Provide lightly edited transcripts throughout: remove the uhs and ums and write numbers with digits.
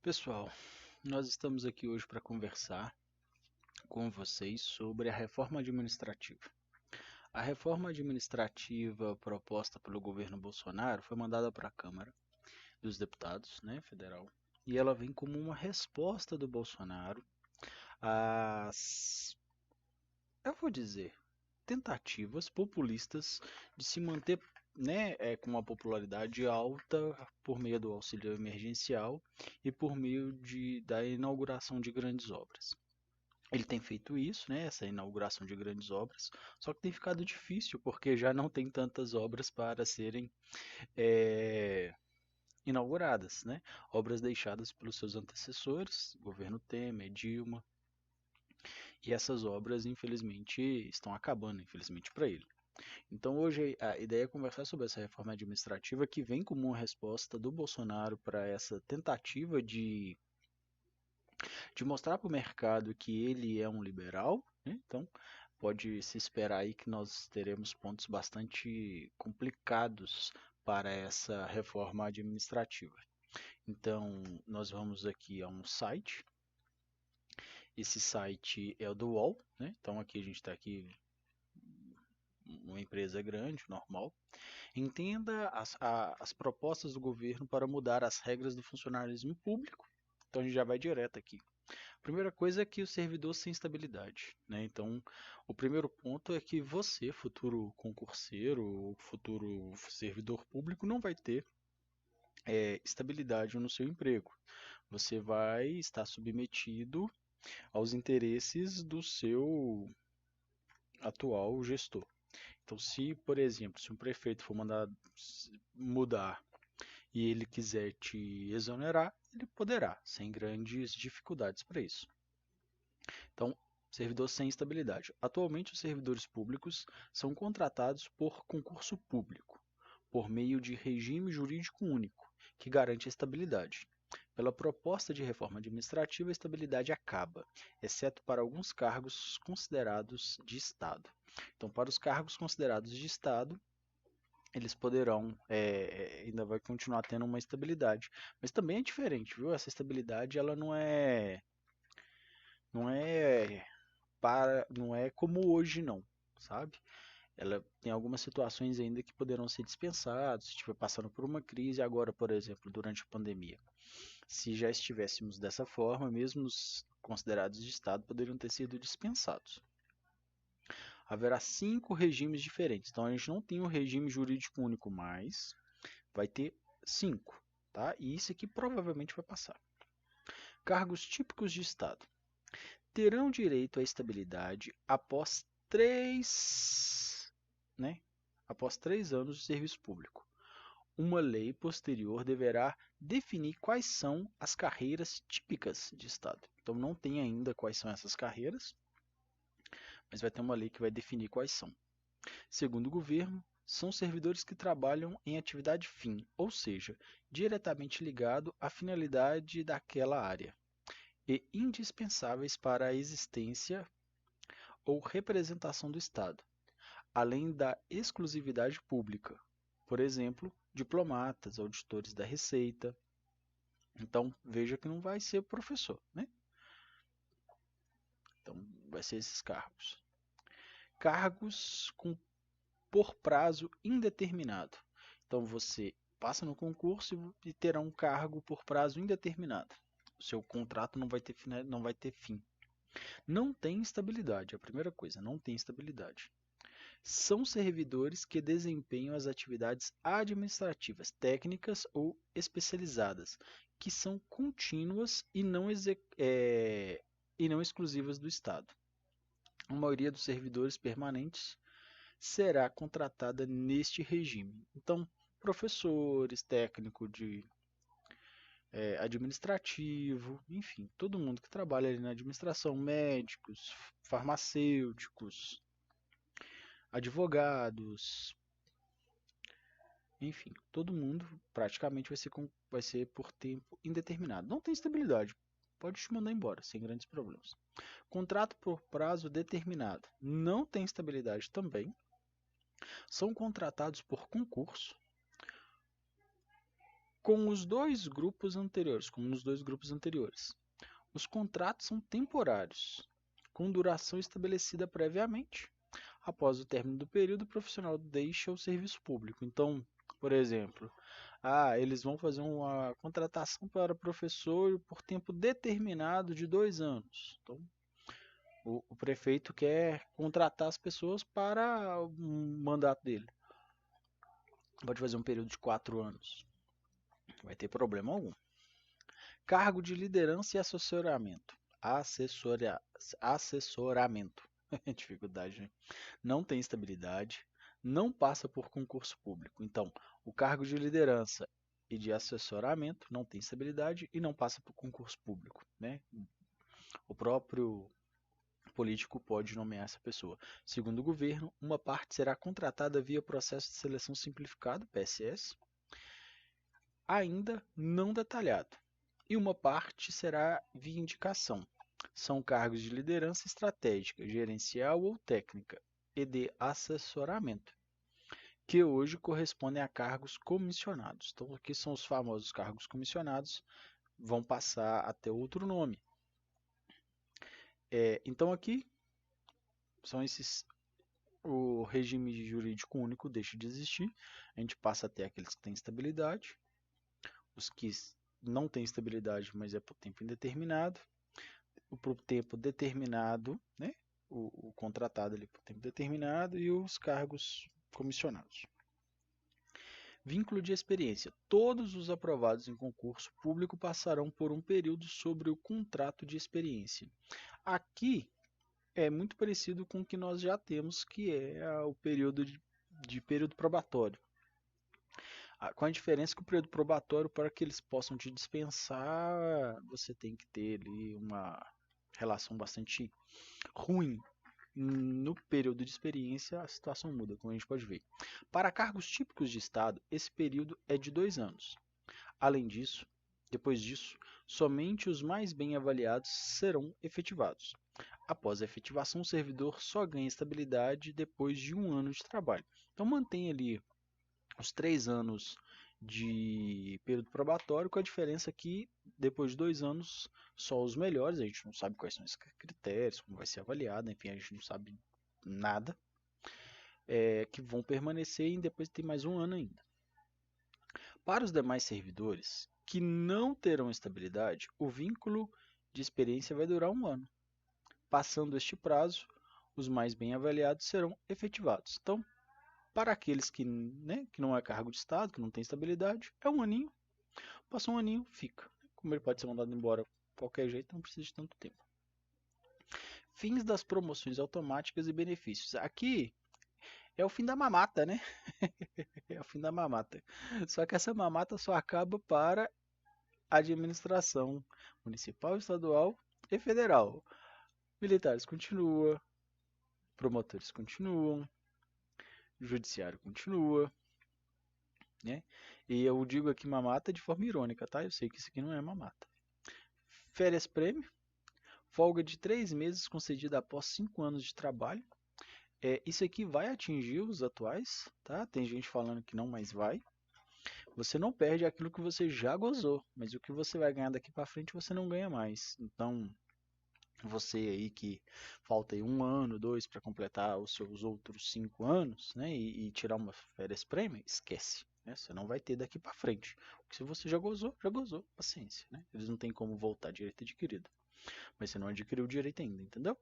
Pessoal, nós estamos aqui hoje para conversar com vocês sobre a reforma administrativa. A reforma administrativa proposta pelo governo Bolsonaro foi mandada para a Câmara dos Deputados, né, federal, e ela vem como uma resposta do Bolsonaro às, eu vou dizer, tentativas populistas de se manter, né, com uma popularidade alta por meio do auxílio emergencial e por meio da inauguração de grandes obras. Ele tem feito isso, né, essa inauguração de grandes obras, só que tem ficado difícil porque já não tem tantas obras para serem é, inauguradas, né? Obras deixadas pelos seus antecessores, governo Temer, Dilma, e essas obras, infelizmente, estão acabando, infelizmente para ele. Então, hoje a ideia é conversar sobre essa reforma administrativa que vem como uma resposta do Bolsonaro para essa tentativa de mostrar para o mercado que ele é um liberal, né? Então, pode se esperar aí que nós teremos pontos bastante complicados para essa reforma administrativa. Então, nós vamos aqui a um site. Esse site é o do UOL, né? Então, aqui a gente está aqui uma empresa grande, normal. Entenda as propostas do governo para mudar as regras do funcionalismo público. Então, a gente já vai direto aqui. Primeira coisa é que o servidor sem estabilidade, né? Então, o primeiro ponto é que você, futuro concurseiro ou futuro servidor público, não vai ter estabilidade no seu emprego. Você vai estar submetido aos interesses do seu atual gestor. Então, se, por exemplo, se um prefeito for mandar mudar e ele quiser te exonerar, ele poderá, sem grandes dificuldades para isso. Então, servidor sem estabilidade. Atualmente, os servidores públicos são contratados por concurso público, por meio de regime jurídico único, que garante a estabilidade. Pela proposta de reforma administrativa, a estabilidade acaba, exceto para alguns cargos considerados de Estado. Então, para os cargos considerados de Estado, eles poderão, ainda vai continuar tendo uma estabilidade. Mas também é diferente, viu? Essa estabilidade, ela não é não é como hoje não, sabe? Ela tem algumas situações ainda que poderão ser dispensadas, se estiver passando por uma crise agora, por exemplo, durante a pandemia. Se já estivéssemos dessa forma, mesmo os considerados de Estado poderiam ter sido dispensados. Haverá 5 regimes diferentes, então a gente não tem um regime jurídico único mais, vai ter 5, tá? E isso aqui provavelmente vai passar. Cargos típicos de Estado terão direito à estabilidade após 3, né? Após 3 anos de serviço público. Uma lei posterior deverá definir quais são as carreiras típicas de Estado. Então não tem ainda quais são essas carreiras, mas vai ter uma lei que vai definir quais são. Segundo o governo, são servidores que trabalham em atividade fim, ou seja, diretamente ligado à finalidade daquela área, e indispensáveis para a existência ou representação do Estado, além da exclusividade pública, por exemplo, diplomatas, auditores da Receita. Então, veja que não vai ser professor, né? Então, vai ser esses cargos. Cargos por prazo indeterminado. Então, você passa no concurso e terá um cargo por prazo indeterminado. O seu contrato não vai ter fim. Não tem estabilidade, é a primeira coisa, não tem estabilidade. São servidores que desempenham as atividades administrativas, técnicas ou especializadas, que são contínuas e não exclusivas do Estado. A maioria dos servidores permanentes será contratada neste regime. Então, professores, técnico de administrativo, enfim, todo mundo que trabalha ali na administração, médicos, farmacêuticos, advogados, enfim, todo mundo praticamente vai ser por tempo indeterminado. Não tem estabilidade, pode te mandar embora sem grandes problemas. Contrato por prazo determinado, não tem estabilidade também. São contratados por concurso. com os dois grupos anteriores, como nos dois grupos anteriores. Os contratos são temporários, com duração estabelecida previamente. Após o término do período, o profissional deixa o serviço público. Então, por exemplo, eles vão fazer uma contratação para professor por tempo determinado de 2 anos. Então, o prefeito quer contratar as pessoas para o mandato dele. Pode fazer um período de 4 anos. Não vai ter problema algum. Cargo de liderança e assessoramento. Assessoramento. Dificuldade, né? Não tem estabilidade, não passa por concurso público. Então, o cargo de liderança e de assessoramento não tem estabilidade e não passa por concurso público, né? O próprio político pode nomear essa pessoa. Segundo o governo, uma parte será contratada via processo de seleção simplificado, PSS, ainda não detalhado, e uma parte será via indicação. São cargos de liderança estratégica, gerencial ou técnica e de assessoramento, que hoje correspondem a cargos comissionados. Então, aqui são os famosos cargos comissionados, vão passar a ter outro nome. Então, aqui são esses. O regime jurídico único deixa de existir, a gente passa a ter aqueles que têm estabilidade, os que não têm estabilidade, mas é por tempo indeterminado, o por tempo determinado, né? O contratado ali por tempo determinado e os cargos comissionados. Vínculo de experiência. Todos os aprovados em concurso público passarão por um período sobre o contrato de experiência. Aqui é muito parecido com o que nós já temos, que é o período de período probatório. Com a diferença que o período probatório, para que eles possam te dispensar, você tem que ter ali uma relação bastante ruim. No período de experiência, a situação muda, como a gente pode ver. Para cargos típicos de Estado, esse período é de 2 anos. Além disso, depois disso, somente os mais bem avaliados serão efetivados. Após a efetivação, o servidor só ganha estabilidade depois de 1 ano de trabalho. Então mantém ali os 3 anos de período probatório, com a diferença que depois de 2 anos, só os melhores, a gente não sabe quais são os critérios, como vai ser avaliado, enfim, a gente não sabe nada, que vão permanecer e depois tem mais 1 ano ainda. Para os demais servidores que não terão estabilidade, o vínculo de experiência vai durar 1 ano. Passando este prazo, os mais bem avaliados serão efetivados. Então, para aqueles que não é cargo de Estado, que não tem estabilidade, é 1 aninho. Passou 1 aninho, fica. Como ele pode ser mandado embora de qualquer jeito, não precisa de tanto tempo. Fins das promoções automáticas e benefícios. Aqui é o fim da mamata, né? É o fim da mamata. Só que essa mamata só acaba para a administração municipal, estadual e federal. Militares continuam, promotores continuam, judiciário continua, né? E eu digo aqui mamata de forma irônica, tá? Eu sei que isso aqui não é mamata. Férias prêmio, folga de 3 meses concedida após 5 anos de trabalho. Isso aqui vai atingir os atuais, tá? Tem gente falando que não, mas vai. Você não perde aquilo que você já gozou, mas o que você vai ganhar daqui para frente você não ganha mais. Então, você aí que falta aí 1 ano, 2 para completar os seus outros 5 anos, né? E tirar uma férias prêmio, esquece. Né? Você não vai ter daqui para frente. Porque se você já gozou, paciência. Né? Eles não têm como voltar direito adquirido. Mas você não adquiriu o direito ainda, entendeu?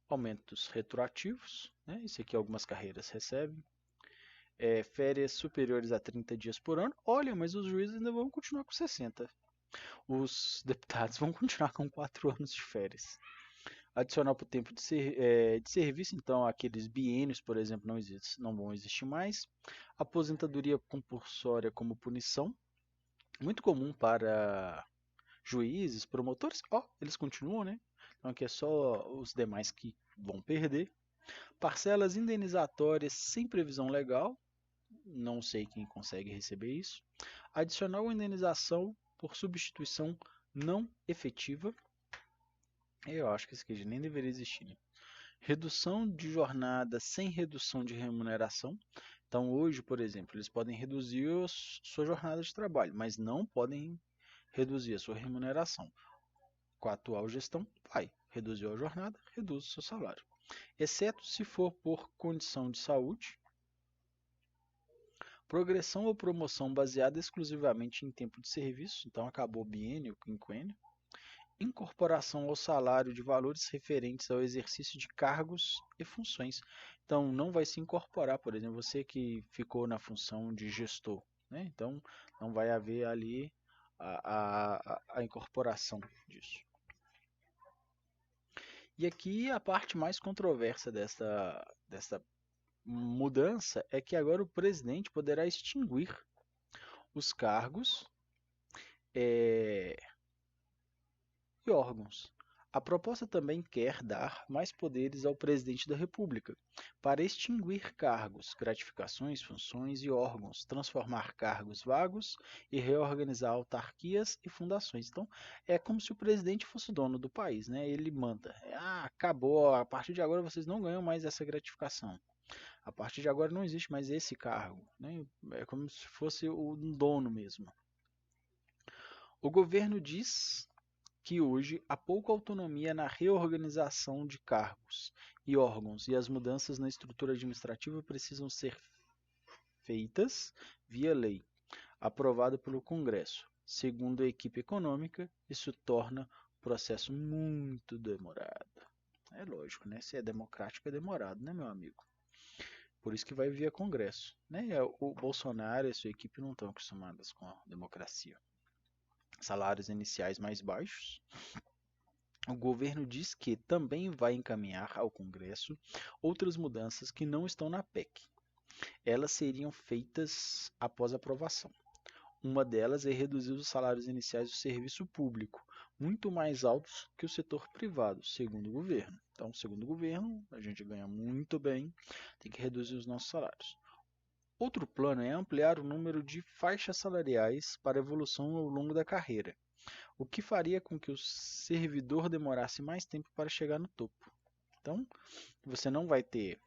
Aumentos retroativos, né? Isso aqui algumas carreiras recebem. Férias superiores a 30 dias por ano. Olha, mas os juízes ainda vão continuar com 60. Os deputados vão continuar com 4 anos de férias. Adicional para o tempo de serviço, então aqueles biênios, por exemplo, não vão existir mais. Aposentadoria compulsória como punição, muito comum para juízes, promotores, eles continuam, né? Então aqui é só os demais que vão perder. Parcelas indenizatórias sem previsão legal, não sei quem consegue receber isso. Adicional indenização por substituição não efetiva. Eu acho que isso aqui nem deveria existir, né? Redução de jornada sem redução de remuneração. Então, hoje, por exemplo, eles podem reduzir sua jornada de trabalho, mas não podem reduzir a sua remuneração. Com a atual gestão, vai. Reduziu a jornada, reduz o seu salário. Exceto se for por condição de saúde, progressão ou promoção baseada exclusivamente em tempo de serviço, então acabou o biênio, o quinquênio, incorporação ao salário de valores referentes ao exercício de cargos e funções. Então, não vai se incorporar, por exemplo, você que ficou na função de gestor, né? Então, não vai haver ali a incorporação disso. E aqui a parte mais controversa dessa mudança é que agora o presidente poderá extinguir os cargos eh, e órgãos. A proposta também quer dar mais poderes ao presidente da República para extinguir cargos, gratificações, funções e órgãos, transformar cargos vagos e reorganizar autarquias e fundações. Então, é como se o presidente fosse o dono do país, né? Ele manda. Acabou, a partir de agora vocês não ganham mais essa gratificação. A partir de agora não existe mais esse cargo, né? É como se fosse o dono mesmo. O governo diz que hoje há pouca autonomia na reorganização de cargos e órgãos e as mudanças na estrutura administrativa precisam ser feitas via lei, aprovada pelo Congresso. Segundo a equipe econômica, isso torna o processo muito demorado. É lógico, né? Se é democrático é demorado, né, meu amigo? Por isso que vai via Congresso, né? O Bolsonaro e a sua equipe não estão acostumadas com a democracia. Salários iniciais mais baixos. O governo diz que também vai encaminhar ao Congresso outras mudanças que não estão na PEC. Elas seriam feitas após aprovação. Uma delas é reduzir os salários iniciais do serviço público, muito mais altos que o setor privado, segundo o governo. Então, segundo o governo, a gente ganha muito bem, tem que reduzir os nossos salários. Outro plano é ampliar o número de faixas salariais para evolução ao longo da carreira, o que faria com que o servidor demorasse mais tempo para chegar no topo. Então, você não vai ter,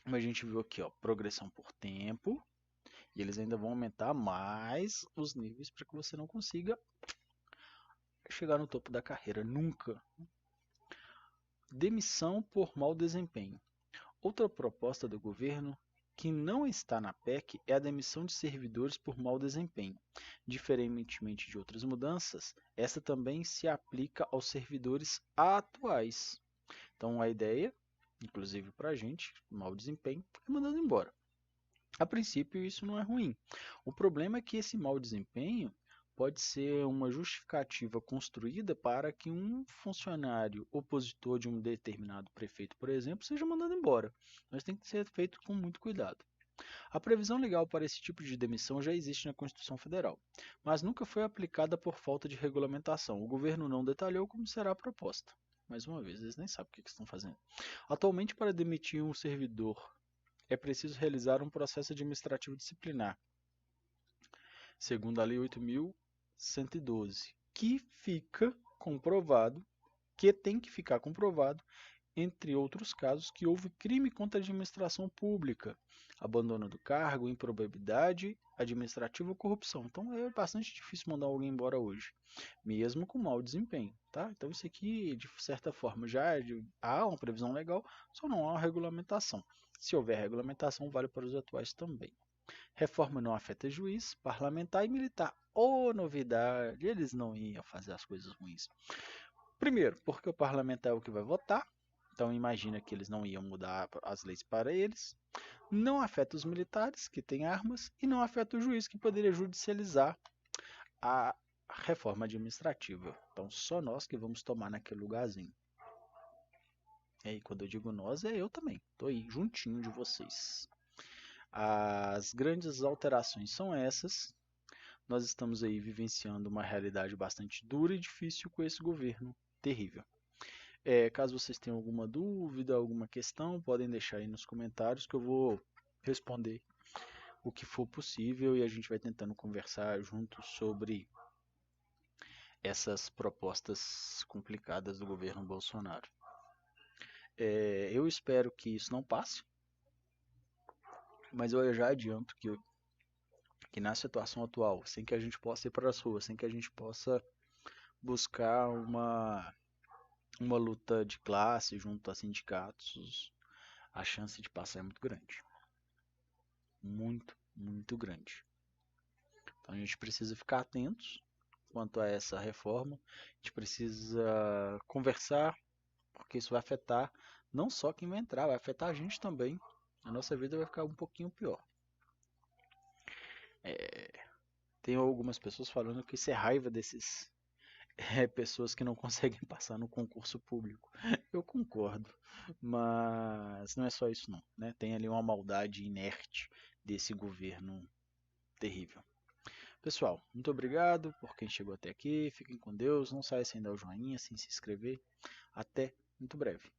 como a gente viu aqui, ó, progressão por tempo, e eles ainda vão aumentar mais os níveis para que você não consiga chegar no topo da carreira nunca. Demissão por mau desempenho. Outra proposta do governo que não está na PEC é a demissão de servidores por mau desempenho. Diferentemente de outras mudanças, essa também se aplica aos servidores atuais. Então a ideia, inclusive para a gente, mau desempenho, é mandando embora. A princípio isso não é ruim. O problema é que esse mau desempenho pode ser uma justificativa construída para que um funcionário opositor de um determinado prefeito, por exemplo, seja mandado embora. Mas tem que ser feito com muito cuidado. A previsão legal para esse tipo de demissão já existe na Constituição Federal, mas nunca foi aplicada por falta de regulamentação. O governo não detalhou como será a proposta. Mais uma vez, eles nem sabem o que estão fazendo. Atualmente, para demitir um servidor, é preciso realizar um processo administrativo disciplinar, segundo a Lei 8.112, que tem que ficar comprovado, entre outros casos, que houve crime contra a administração pública, abandono do cargo, improbidade administrativa ou corrupção. Então é bastante difícil mandar alguém embora hoje, mesmo com mau desempenho, tá? Então isso aqui, de certa forma, há uma previsão legal, só não há uma regulamentação. Se houver regulamentação, vale para os atuais também. Reforma não afeta juiz, parlamentar e militar. Ô, novidade, eles não iam fazer as coisas ruins. Primeiro, porque o parlamentar é o que vai votar, então imagina que eles não iam mudar as leis para eles. Não afeta os militares, que têm armas, e não afeta o juiz, que poderia judicializar a reforma administrativa. Então só nós que vamos tomar naquele lugarzinho. E aí, quando eu digo nós, é eu também. Estou aí, juntinho de vocês. As grandes alterações são essas. Nós estamos aí vivenciando uma realidade bastante dura e difícil com esse governo terrível. Caso vocês tenham alguma dúvida, alguma questão, podem deixar aí nos comentários que eu vou responder o que for possível e a gente vai tentando conversar juntos sobre essas propostas complicadas do governo Bolsonaro. Eu espero que isso não passe, Mas eu já adianto que na situação atual, sem que a gente possa ir para as ruas, sem que a gente possa buscar uma luta de classe junto a sindicatos, a chance de passar é muito grande. Muito, muito grande. Então a gente precisa ficar atentos quanto a essa reforma. A gente precisa conversar, porque isso vai afetar não só quem vai entrar, vai afetar a gente também. A nossa vida vai ficar um pouquinho pior. Tem algumas pessoas falando que isso é raiva desses pessoas que não conseguem passar no concurso público. Eu concordo, mas não é só isso não, né? Tem ali uma maldade inerte desse governo terrível. Pessoal, muito obrigado por quem chegou até aqui. Fiquem com Deus. Não saia sem dar o joinha, sem se inscrever. Até muito breve.